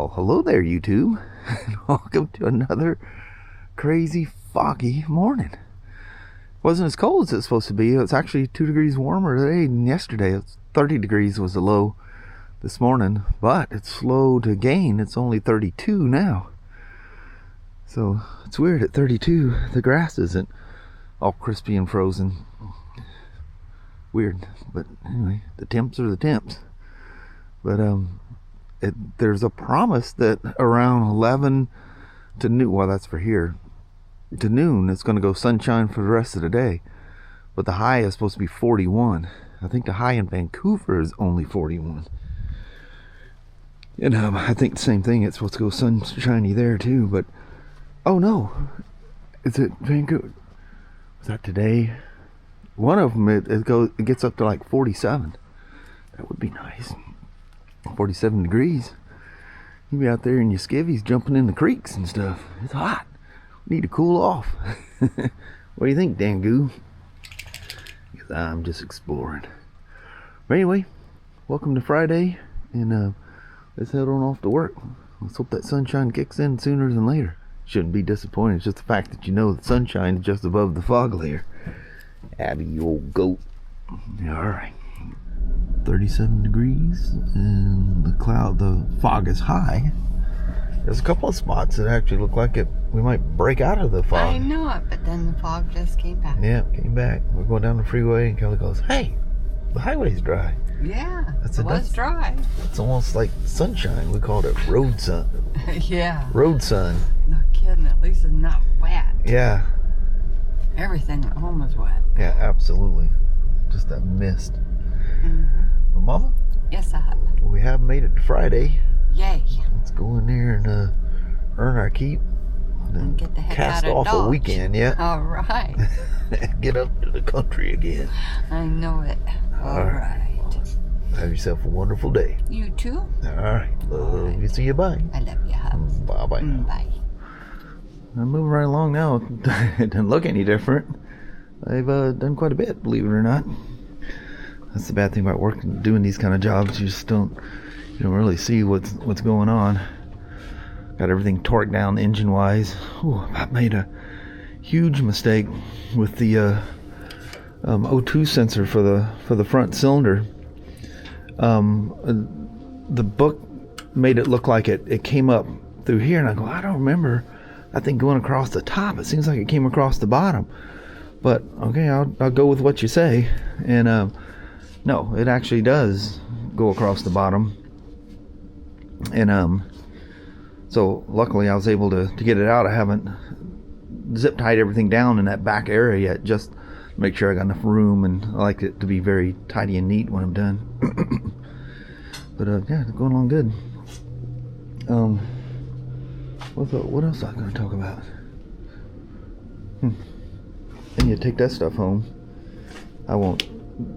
Well, hello there, YouTube, and welcome to another crazy foggy morning. It wasn't as cold as it's supposed to be. It's actually 2 degrees warmer today than yesterday. It's 30 degrees was the low this morning, but it's slow to gain. It's only 32 now. So it's weird at 32, the grass isn't all crispy and frozen. Weird, but anyway, the temps are the temps. But there's a promise that around 11 to noon, well, that's for here, to noon, it's going to go sunshine for the rest of the day. But the high is supposed to be 41. I think the high in Vancouver is only 41. And I think the same thing. It's supposed to go sunshiny there too. But oh no, is it Vancouver? Was that today? One of them it gets up to like 47. That would be nice. 47 degrees. You be out there in your skivvies jumping in the creeks and stuff. It's hot. Need to cool off. What do you think, Dangu? Because I'm just exploring. But anyway, welcome to Friday, and let's head on off to work. Let's hope that sunshine kicks in sooner than later. Shouldn't be disappointed. It's just the fact that you know the sunshine is just above the fog layer. Abby, you old goat. Alright. 37 degrees, and the fog is high. There's a couple of spots that actually look like we might break out of the fog. I know it, but then the fog just came back. Yeah, came back. We're going down the freeway, and Kelly goes, "Hey, the highway's dry." Yeah, it was dry. It's almost like sunshine. We called it road sun. Yeah. Road sun. No kidding, at least it's not wet. Yeah. Everything at home is wet. Yeah, absolutely. Just that mist. Mm-hmm. But Mama? Yes, I have. We have made it to Friday. Yay. Let's go in there and earn our keep. And get the heck cast out of off Dodge. a weekend, yeah. All right. Get up to the country again. I know it. All right. Have yourself a wonderful day. You too? All right. Love you. See you. Bye. I love you, hub. Bye-bye now. Bye. I'm moving right along now. It doesn't look any different. I've done quite a bit, believe it or not. That's the bad thing about working, doing these kind of jobs. You just don't really see what's going on. Got everything torqued down engine-wise. I made a huge mistake with the O2 sensor for the front cylinder. The book made it look like it came up through here, and I go, I don't remember that thing going across the top. It seems like it came across the bottom. But okay, I'll go with what you say. And no, it actually does go across the bottom. And so luckily I was able to get it out. I haven't zip tied everything down in that back area yet, just to make sure I got enough room, and I like it to be very tidy and neat when I'm done. But yeah, it's going along good. What else am I going to talk about? And you take that stuff home.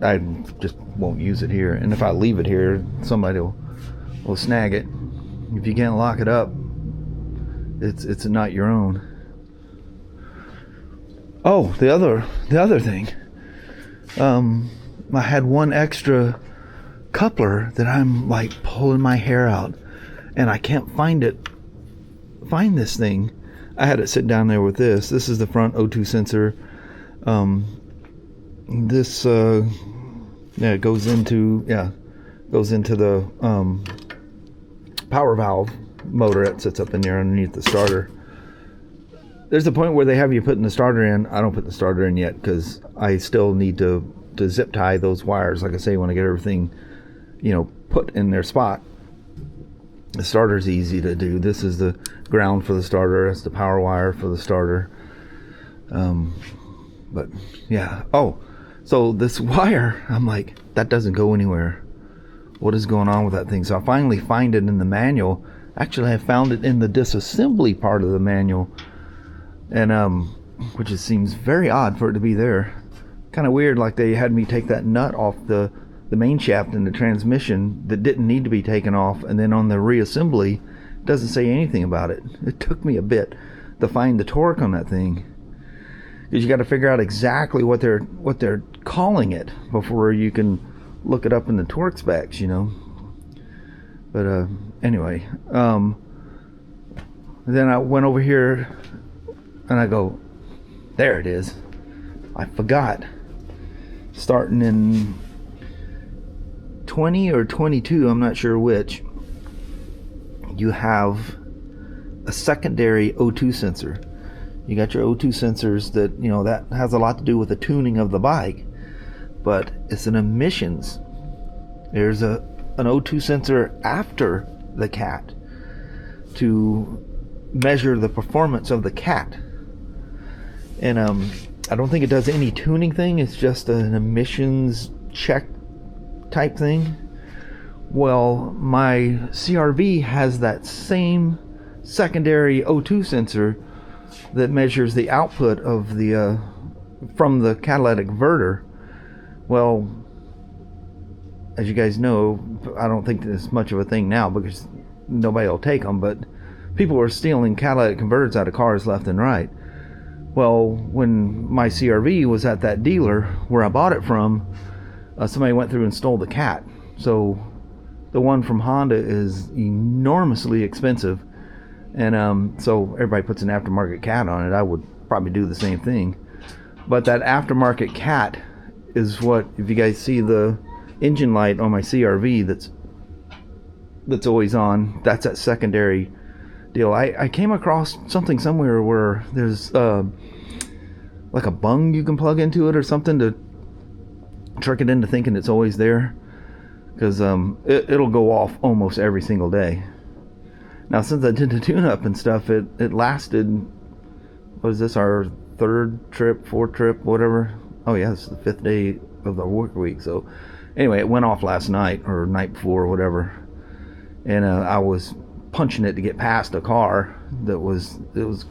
I just won't use it here. And if I leave it here, somebody will snag it. If you can't lock it up, it's not your own. Oh, the other thing. I had one extra coupler that I'm like pulling my hair out, and I can't find this thing. I had it sit down there with this. This is the front O2 sensor. This it goes into the power valve motor that sits up in there underneath the starter. There's a point where they have you putting the starter in. I don't put the starter in yet because I still need to zip tie those wires. Like I say, when I get everything put in their spot. The starter's easy to do. This is the ground for the starter. That's the power wire for the starter. But yeah. Oh, so this wire, I'm like, that doesn't go anywhere. What is going on with that thing? So I finally find it in the manual. Actually, I found it in the disassembly part of the manual, and which seems very odd for it to be there. Kind of weird, like they had me take that nut off the main shaft in the transmission that didn't need to be taken off, and then on the reassembly it doesn't say anything about it. It took me a bit to find the torque on that thing, because you got to figure out exactly what they're calling it before you can look it up in the torque specs, But anyway, then I went over here and I go, there it is. I forgot. Starting in 20 or 22, I'm not sure which, you have a secondary O2 sensor. You got your O2 sensors that, you know, that has a lot to do with the tuning of the bike, but it's an emissions. There's an O2 sensor after the cat to measure the performance of the cat. And I don't think it does any tuning thing. It's just an emissions check type thing. Well, my CRV has that same secondary O2 sensor that measures the output of the from the catalytic converter. Well, as you guys know, I don't think it's much of a thing now because nobody will take them, but people are stealing catalytic converters out of cars left and right. Well, when my CRV was at that dealer where I bought it from, somebody went through and stole the cat. So the one from Honda is enormously expensive, and so everybody puts an aftermarket cat on it. I would probably do the same thing, but that aftermarket cat is what, if you guys see the engine light on my CRV that's always on, that's that secondary deal. I came across something somewhere where there's like a bung you can plug into it or something to trick it into thinking it's always there, because it'll go off almost every single day. Now, since I did the tune-up and stuff, it lasted, what is this, our third trip, fourth trip, whatever? Oh yeah, it's the 5th day of the work week. So anyway, it went off last night or night before or whatever, and I was punching it to get past a car it was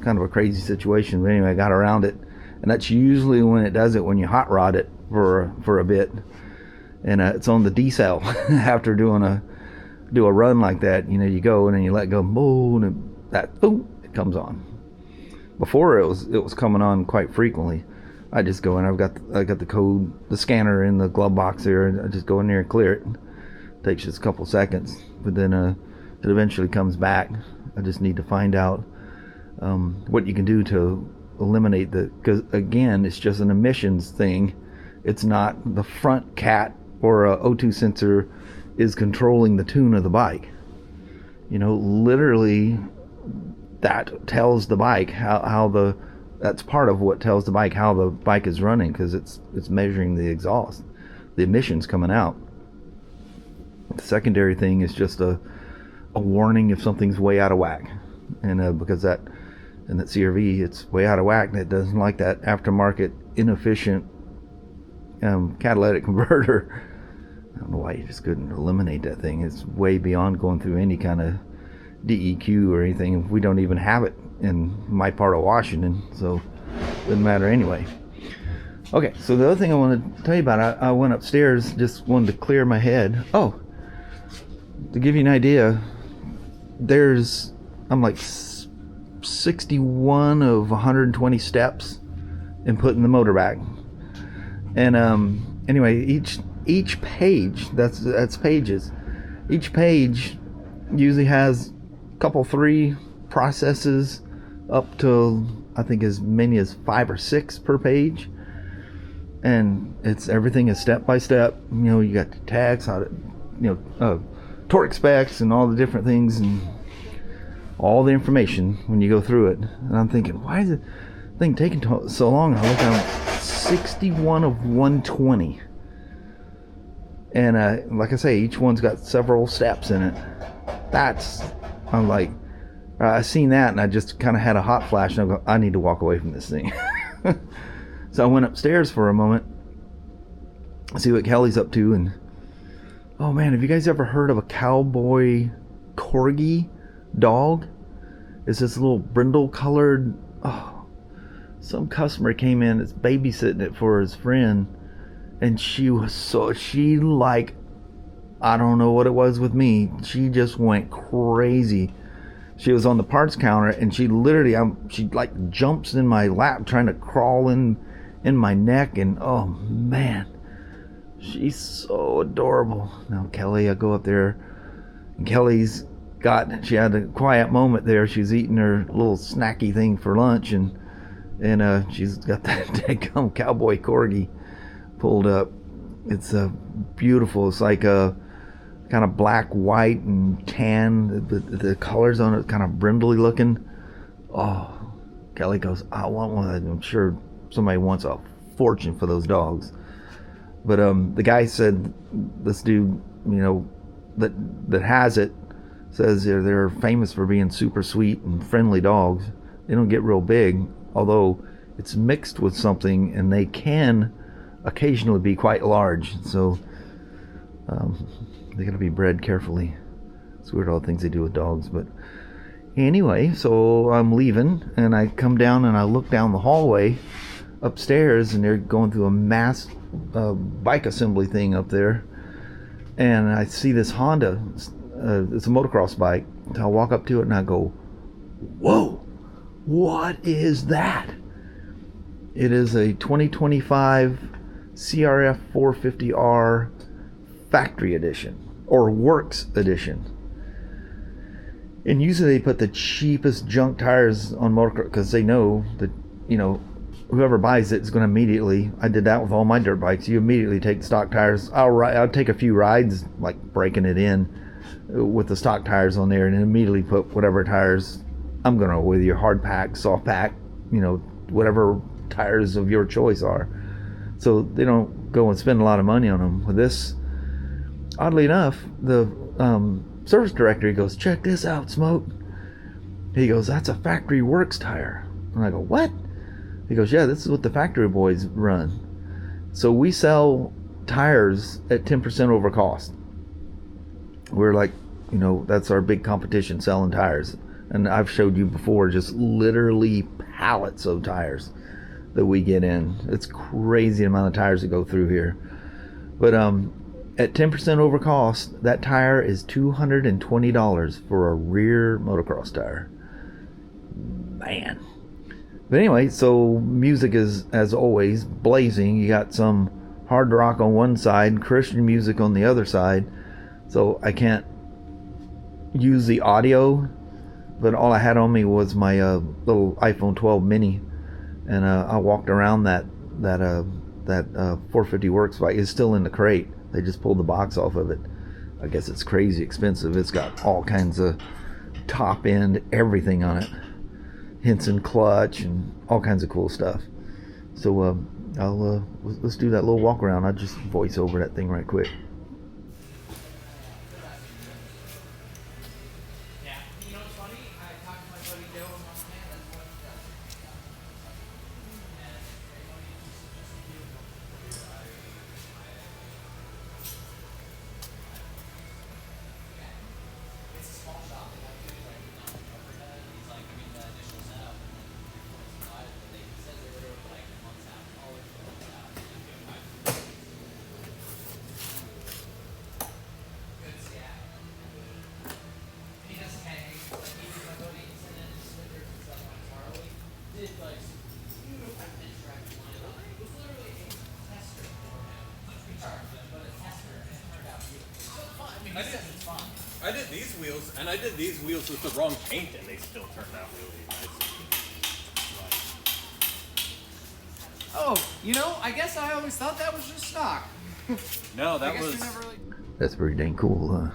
kind of a crazy situation. But anyway, I got around it, and that's usually when it does it, when you hot rod it for a bit, and it's on the decel after do a run like that. You know, you go and then you let go, boom, and that boom, it comes on. Before it was coming on quite frequently. I just go in, I got the code, the scanner in the glove box there, and I just go in there and clear it. Takes just a couple seconds, but then it eventually comes back. I just need to find out what you can do to eliminate because again, it's just an emissions thing. It's not the front cat or a O2 sensor is controlling the tune of the bike. You know, literally that tells the bike that's part of what tells the bike how the bike is running, because it's measuring the exhaust, the emissions coming out. The secondary thing is just a warning if something's way out of whack, and because that CRV, it's way out of whack, and it doesn't like that aftermarket inefficient catalytic converter. I don't know why you just couldn't eliminate that thing. It's way beyond going through any kind of DEQ or anything. We don't even have it in my part of Washington, so it doesn't matter anyway. Okay, so the other thing I wanted to tell you about, I went upstairs, just wanted to clear my head. Oh, to give you an idea, I'm like 61 of 120 steps in putting the motor back. And anyway, each page, that's pages. Each page usually has a couple, 3 processes, up to I think as many as 5 or 6 per page, and everything is step by step. You know, you got the tags, how to, torque specs, and all the different things, and all the information when you go through it. And I'm thinking, why is the thing taking so long? I look at 61 of 120, and like I say, each one's got several steps in it. I'm like, I seen that, and I just kind of had a hot flash, and I go, I need to walk away from this thing. So I went upstairs for a moment, see what Kelly's up to, and oh man, have you guys ever heard of a Cowboy Corgi dog? It's this little brindle colored, some customer came in, it's babysitting it for his friend, and she like, I don't know what it was with me, she just went crazy. She was on the parts counter, and she literally, she like jumps in my lap trying to crawl in my neck, and oh man, she's so adorable. Now Kelly, I go up there, Kelly's she had a quiet moment there. She's eating her little snacky thing for lunch, and she's got that daggum Cowboy Corgi pulled up. It's beautiful. It's like a kind of black, white, and tan. The colors on it kind of brindley looking. Oh, Kelly goes, I want one. I'm sure somebody wants a fortune for those dogs. But the guy said, this dude, that has it, says they're famous for being super sweet and friendly dogs. They don't get real big, although it's mixed with something, and they can occasionally be quite large. So they got to be bred carefully. It's weird all the things they do with dogs. But anyway, so I'm leaving, and I come down and I look down the hallway upstairs, and they're going through a mass bike assembly thing up there, and I see this Honda. It's a motocross bike. I walk up to it and I go, whoa, what is that? It is a 2025 CRF450R factory edition, or works edition. And usually they put the cheapest junk tires on motocross because they know that, whoever buys it is going to immediately, I did that with all my dirt bikes, you immediately take the stock tires. I'll take a few rides, like breaking it in with the stock tires on there, and then immediately put whatever tires I'm going to, whether you're hard pack, soft pack, whatever tires of your choice are. So they don't go and spend a lot of money on them. With this, oddly enough, the service director, he goes, check this out, Smoak. He goes, that's a factory works tire. And I go, what? He goes, yeah, this is what the factory boys run. So we sell tires at 10% over cost. We're like, that's our big competition, selling tires. And I've showed you before, just literally pallets of tires that we get in. It's crazy amount of tires that go through here. But at 10% over cost, that tire is $220 for a rear motocross tire. Man. But anyway, so music is, as always, blazing. You got some hard rock on one side, Christian music on the other side. So I can't use the audio, but all I had on me was my little iPhone 12 mini, and I walked around that 450 Works bike. It's still in the crate. They just pulled the box off of it. I guess it's crazy expensive. It's got all kinds of top end everything on it, Henson clutch and all kinds of cool stuff. So let's do that little walk around. I'll just voice over that thing right quick. I did these wheels, and I did these wheels with the wrong paint, and they still turned out really nice. Oh, I guess I always thought that was just stock. No, that was... That's pretty dang cool.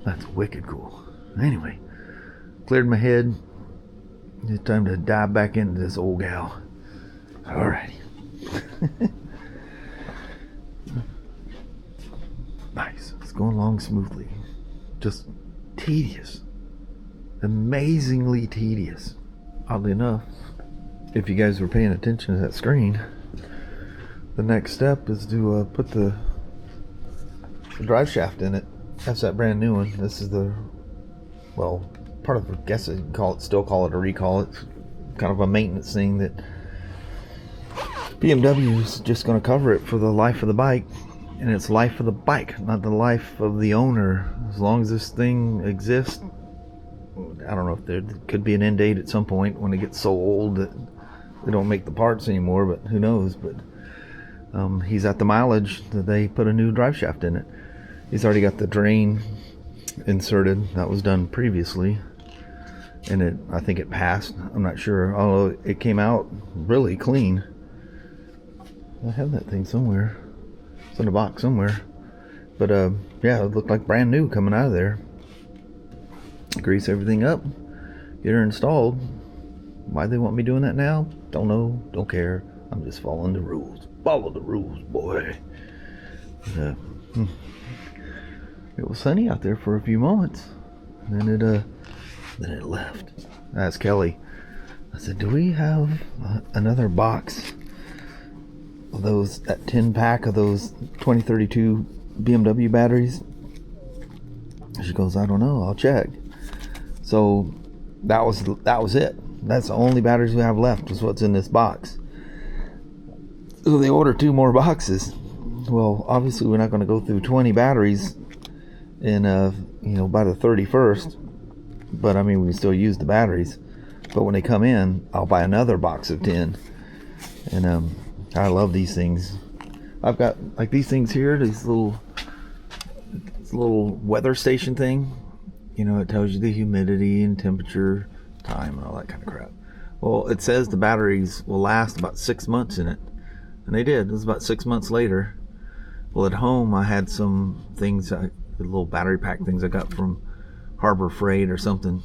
That's wicked cool. Anyway, cleared my head. It's time to dive back into this old gal. Alrighty. Nice. It's going along smoothly. Just tedious. Amazingly tedious. Oddly enough, if you guys were paying attention to that screen, the next step is to put the drive shaft in it. That's that brand new one. This is the, well, part of, I guess I'd still call it a recall. It's kind of a maintenance thing that BMW is just going to cover it for the life of the bike. And it's life of the bike, not the life of the owner. As long as this thing exists, I don't know if there could be an end date at some point when it gets so old that they don't make the parts anymore, but who knows. But he's at the mileage that they put a new drive shaft in it. He's already got the drain inserted. That was done previously, and I think it passed. I'm not sure, although it came out really clean. I have that thing somewhere. It's in a box somewhere. But yeah, it looked like brand new coming out of there. Grease everything up, get her installed. Why they want me doing that now? Don't know, don't care. I'm just following the rules. Follow the rules, boy. But, it was sunny out there for a few moments, and then it left. I asked Kelly, I said, do we have another box of those, that 10 pack of those 2032 BMW batteries? She goes, I don't know, I'll check. So that was it. That's the only batteries we have left, is what's in this box. So they ordered 2 more boxes. Well, obviously we're not going to go through 20 batteries in by the 31st, but I mean we can still use the batteries. But when they come in, I'll buy another box of 10. And I love these things. I've got like these things here, this little weather station thing. You know, it tells you the humidity and temperature, time, and all that kind of crap. Well, it says the batteries will last about 6 months in it, and they did. It was about 6 months later. Well, at home I had some things, the little battery pack things I got from Harbor Freight or something,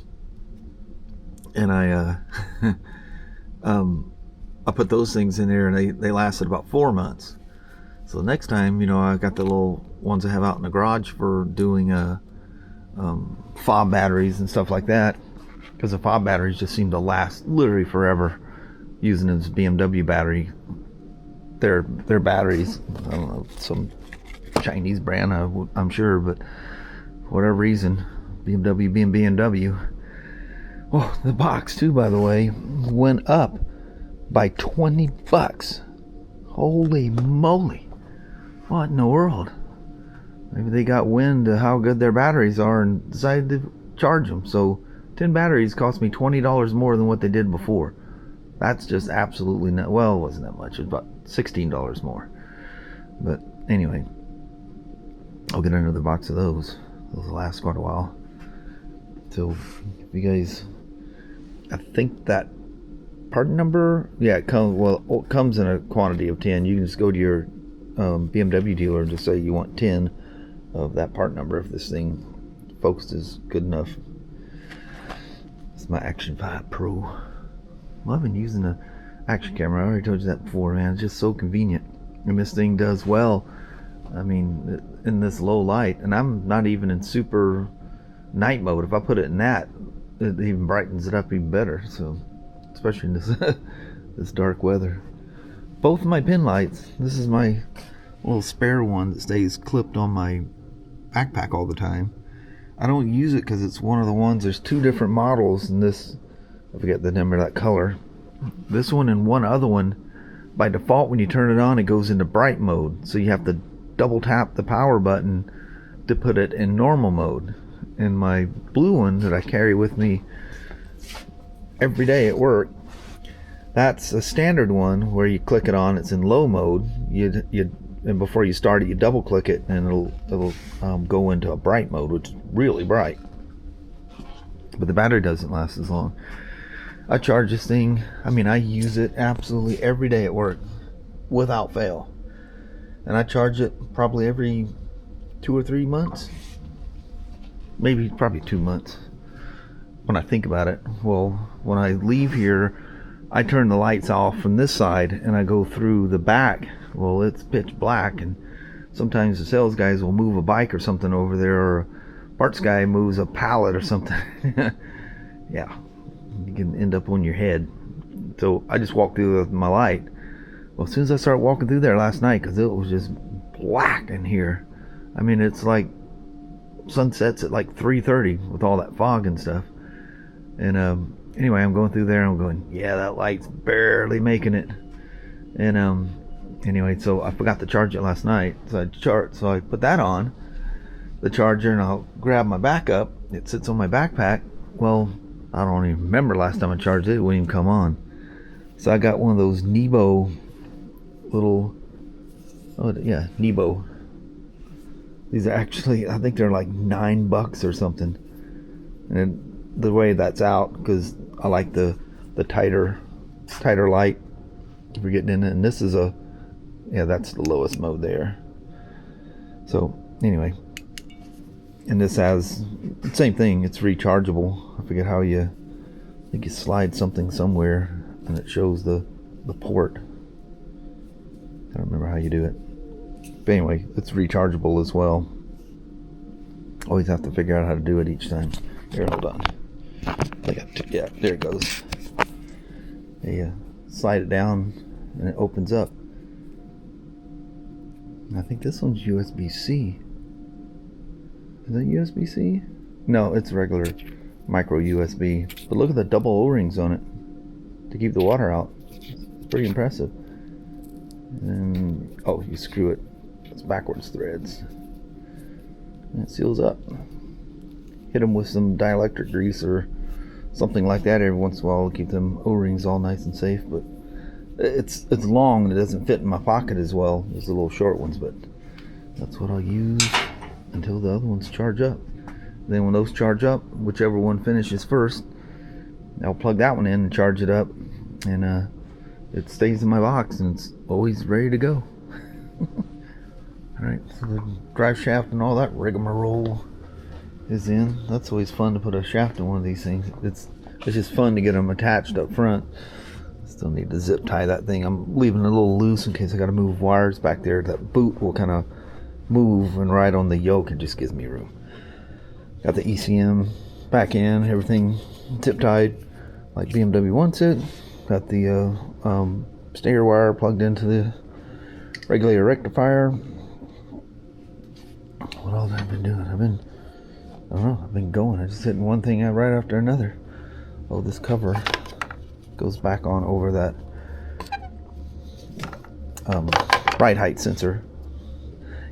and I put those things in there, and they lasted about 4 months. So the next time, you know, I got the little ones I have out in the garage for doing fob batteries and stuff like that, because the fob batteries just seem to last literally forever using this BMW battery. Their batteries, I don't know, some Chinese brand, I'm sure, but for whatever reason, BMW being BMW. Oh, the box too, by the way, went up by $20. Holy moly. What in the world? Maybe they got wind of how good their batteries are and decided to charge them. So 10 batteries cost me $20 more than what they did before. That's just absolutely not, well, it wasn't that much. It was about $16 more. But anyway, I'll get another box of those. Those will last quite a while. So if you guys, I think that part number, yeah, it comes in a quantity of 10. You can just go to your BMW dealer and just say you want 10 of that part number if this thing focus is good enough. It's my Action 5 Pro. Well, I've been using the action camera. I already told you that before, man. It's just so convenient, and this thing does well. I mean, in this low light, and I'm not even in super night mode. If I put it in that, it even brightens it up even better. So, especially in this this dark weather. Both of my pin lights. This is my little spare one that stays clipped on my backpack all the time. I don't use it because it's one of the ones. There's 2 different models in this. I forget the number of that color. This one and one other one, by default when you turn it on, it goes into bright mode, so you have to double tap the power button to put it in normal mode. And my blue one that I carry with me every day at work, that's a standard one where you click it on, it's in low mode. And before you start it, you double click it, and it'll go into a bright mode, which is really bright. But the battery doesn't last as long. I charge this thing, I mean, I use it absolutely every day at work without fail. And I charge it probably every 2 or 3 months. Probably 2 months when I think about it. Well, when I leave here, I turn the lights off from this side and I go through the back. Well, it's pitch black, and sometimes the sales guys will move a bike or something over there, or a parts guy moves a pallet or something. Yeah, you can end up on your head. So I just walk through with my light. Well, as soon as I started walking through there last night, because it was just black in here. I mean, it's like sunsets at like 3:30 with all that fog and stuff. And anyway, I'm going through there and I'm going, yeah, that light's barely making it. And anyway, so I forgot to charge it last night, so I put that on the charger, and I'll grab my backup. It sits on my backpack. Well, I don't even remember last time I charged it. It wouldn't even come on. So I got one of those Nebo little, Nebo These are actually, I think they're like $9 or something. And the way that's out, because I like the tighter light if you're getting in it. And this is that's the lowest mode there. So anyway, and this has the same thing. It's rechargeable. I forget how I think you slide something somewhere and it shows the port. I don't remember how you do it. But anyway, it's rechargeable as well. Always have to figure out how to do it each time. Here, hold on. Yeah, there it goes. You slide it down and it opens up. And I think this one's USB-C. Is that USB-C? No, it's regular micro USB. But look at the double O-rings on it to keep the water out. It's pretty impressive. And you screw it. It's backwards threads. And it seals up. Hit them with some dielectric grease or something like that every once in a while to keep them O-rings all nice and safe. But it's long and it doesn't fit in my pocket as well as the little short ones. But that's what I'll use until the other ones charge up. Then when those charge up, whichever one finishes first, I'll plug that one in and charge it up, and it stays in my box and it's always ready to go. Alright, so the drive shaft and all that rigmarole is in. That's always fun to put a shaft in one of these things. It's just fun to get them attached up front. Still need to zip tie that thing. I'm leaving it a little loose in case I got to move wires back there. That boot will kind of move and ride on the yoke. It just gives me room. Got the ECM back in, everything zip tied like BMW wants it. Got the stator wire plugged into the regulator rectifier. What else have I been doing? I don't know, I've been going. I just hitting one thing out right after another. Oh, this cover goes back on over that ride height sensor.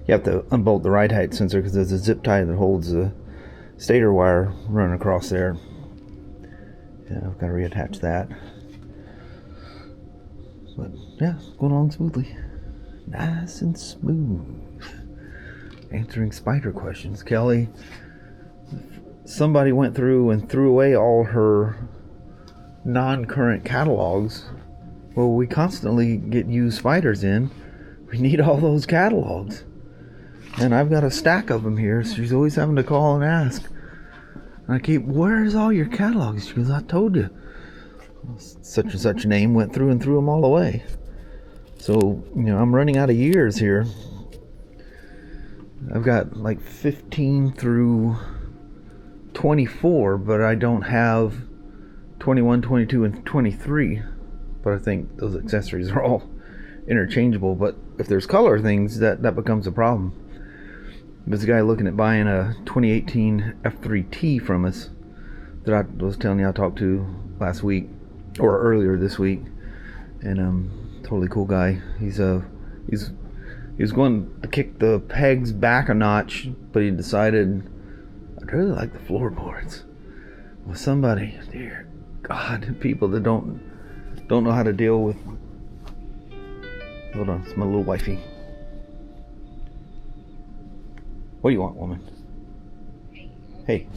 You have to unbolt the ride height sensor because there's a zip tie that holds the stator wire running across there. Yeah, I've got to reattach that. But yeah, it's going along smoothly. Nice and smooth. Answering Spyder questions. Kelly, somebody went through and threw away all her non-current catalogs. Well, we constantly get used Spyders in. We need all those catalogs. And I've got a stack of them here. So she's always having to call and ask. And I keep, where's all your catalogs? She goes, I told you. Such and such name went through and threw them all away. So, I'm running out of years here. I've got like 15 through 24, but I don't have 21, 22, and 23. But I think those accessories are all interchangeable. But if there's color things, that becomes a problem. There's a guy looking at buying a 2018 F3T from us that I was telling you I talked to last week or earlier this week, and totally cool guy. He was going to kick the pegs back a notch, but he decided I'd really like the floorboards. Well, somebody, dear God, people that don't know how to deal with. Hold on, it's my little wifey. What do you want, woman? Hey.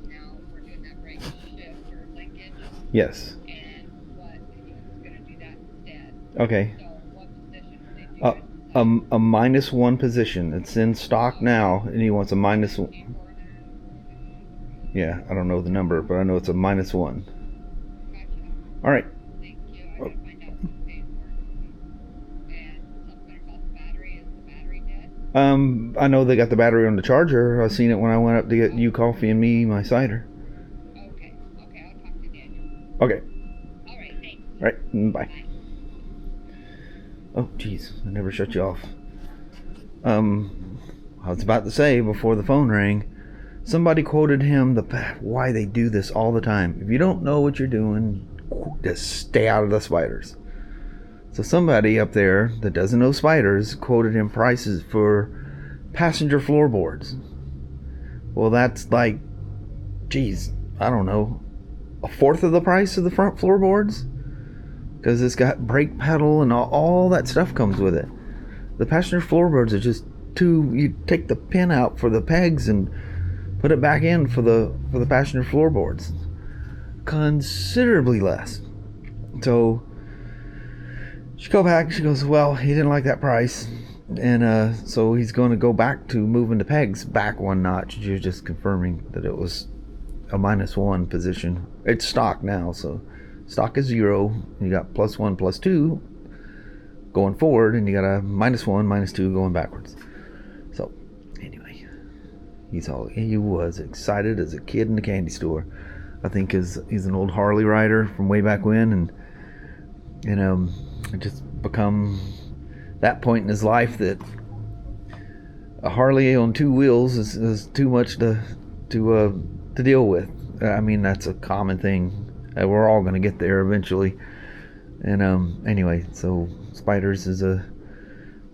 Now we're doing that right shift or linkage. Yes. And what he was going to do that instead. Okay. So what position would they do? A -1 position. It's in stock now, and he wants a -1. Yeah, I don't know the number, but I know it's a -1. Gotcha. All right. Thank you. I gotta find out who's paying for it. And something about the battery. Is the battery dead? I know they got the battery on the charger. I seen it when I went up to get you coffee and me my cider. Okay. Okay, I'll talk to Daniel. Okay. All right, thanks. All right. Bye. Bye. Oh, jeez, I never shut you off. I was about to say before the phone rang, somebody quoted him why they do this all the time. If you don't know what you're doing, just stay out of the Spyders. So somebody up there that doesn't know Spyders quoted him prices for passenger floorboards. Well, that's like, geez, I don't know, 1/4 of the price of the front floorboards? Because it's got brake pedal and all that stuff comes with it. The passenger floorboards are just you take the pin out for the pegs and put it back in for the passenger floorboards. Considerably less. So she go back, she goes, well, he didn't like that price, and so he's going to go back to moving the pegs back one notch. You're just confirming that it was a -1 position. It's stock now, so stock is 0. You got +1, +2 going forward, and you got a -1, -2 going backwards. So anyway, he was excited as a kid in the candy store. I think he's an old Harley rider from way back when, and it just become that point in his life that a Harley on 2 wheels is too much to deal with. I mean, that's a common thing. We're all going to get there eventually. And anyway, so Spyders is a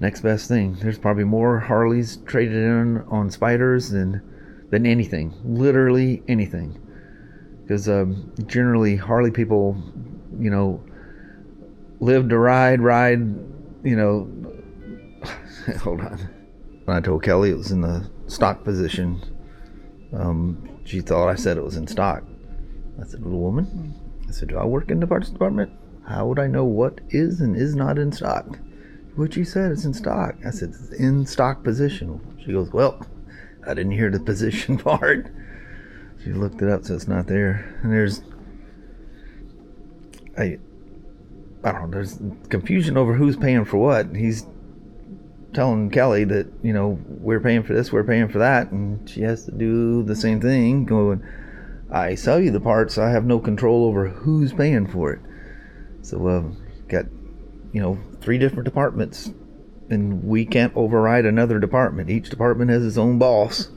next best thing. There's probably more Harleys traded in on Spyders than anything, literally anything. Because generally Harley people, live to ride, hold on. When I told Kelly it was in the stock position, she thought I said it was in stock. I said, little woman, I said, do I work in the parts department? How would I know what is and is not in stock? What you said is in stock. I said, it's in stock position. She goes, well, I didn't hear the position part. She looked it up, so it's not there. And I don't know, there's confusion over who's paying for what. He's telling Kelly that, we're paying for this, we're paying for that, and she has to do the same thing, going, I sell you the parts, I have no control over who's paying for it. So got 3 different departments, and we can't override another department. Each department has its own boss,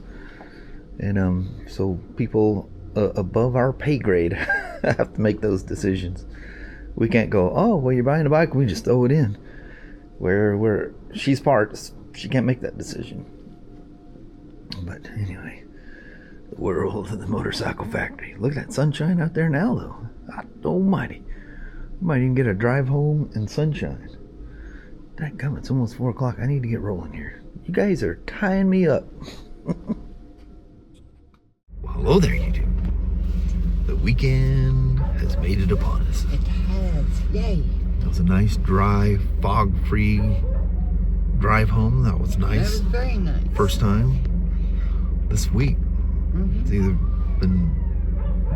and so people above our pay grade have to make those decisions. We can't go, oh, well, you're buying a bike, we just throw it in. Where she's parts, she can't make that decision. But anyway, the world of the motorcycle factory. Look at that sunshine out there now, though. God almighty. You might even get a drive home in sunshine. Dadgummit, it's almost 4 o'clock. I need to get rolling here. You guys are tying me up. Well, hello there, YouTube. The weekend has made it upon us. It has. Yay. It was a nice, dry, fog-free drive home. That was nice. That was very nice. First time this week. Mm-hmm. It's either been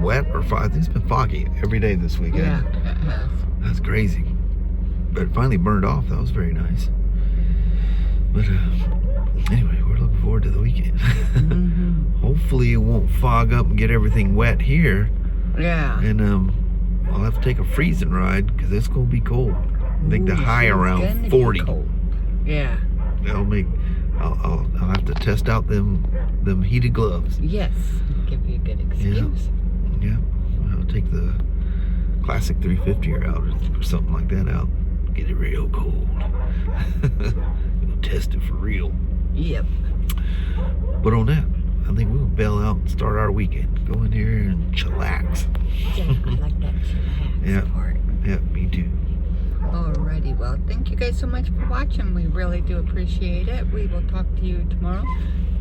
wet or foggy. I think it's been foggy every day this weekend. Yeah, it has. That's crazy. But it finally burned off. That was very nice. But anyway, we're looking forward to the weekend. Mm-hmm. Hopefully it won't fog up and get everything wet here. Yeah. And I'll have to take a freezing ride because it's going to be cold. I think the high around 40. Yeah. That'll make. I'll have to test out them heated gloves. Yes. Give you a good excuse. Yeah. I'll take the classic 350R out or something like that out. Get it real cold. We'll test it for real. Yep. But on that, I think we'll bail out and start our weekend. Go in here and chillax. Yeah, I like that chillax part. Yeah, me too. Alrighty, well, thank you guys so much for watching. We really do appreciate it. We will talk to you tomorrow.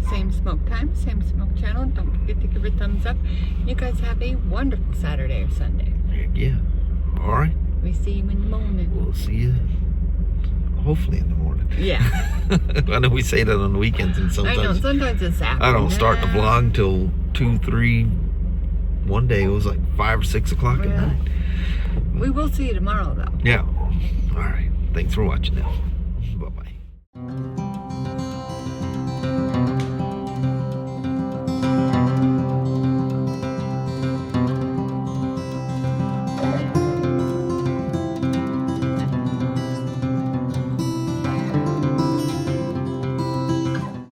Same smoke time, same smoke channel. Don't forget to give it a thumbs up. You guys have a wonderful Saturday or Sunday. Heck yeah. All right. We see you in the morning. We'll see you hopefully in the morning. Yeah. I know we say that on the weekends, and sometimes I know, sometimes it's afternoon. I don't start the vlog till 2, 3. One day it was like 5 or 6 o'clock at night. We will see you tomorrow, though. Yeah. All right. Thanks for watching now.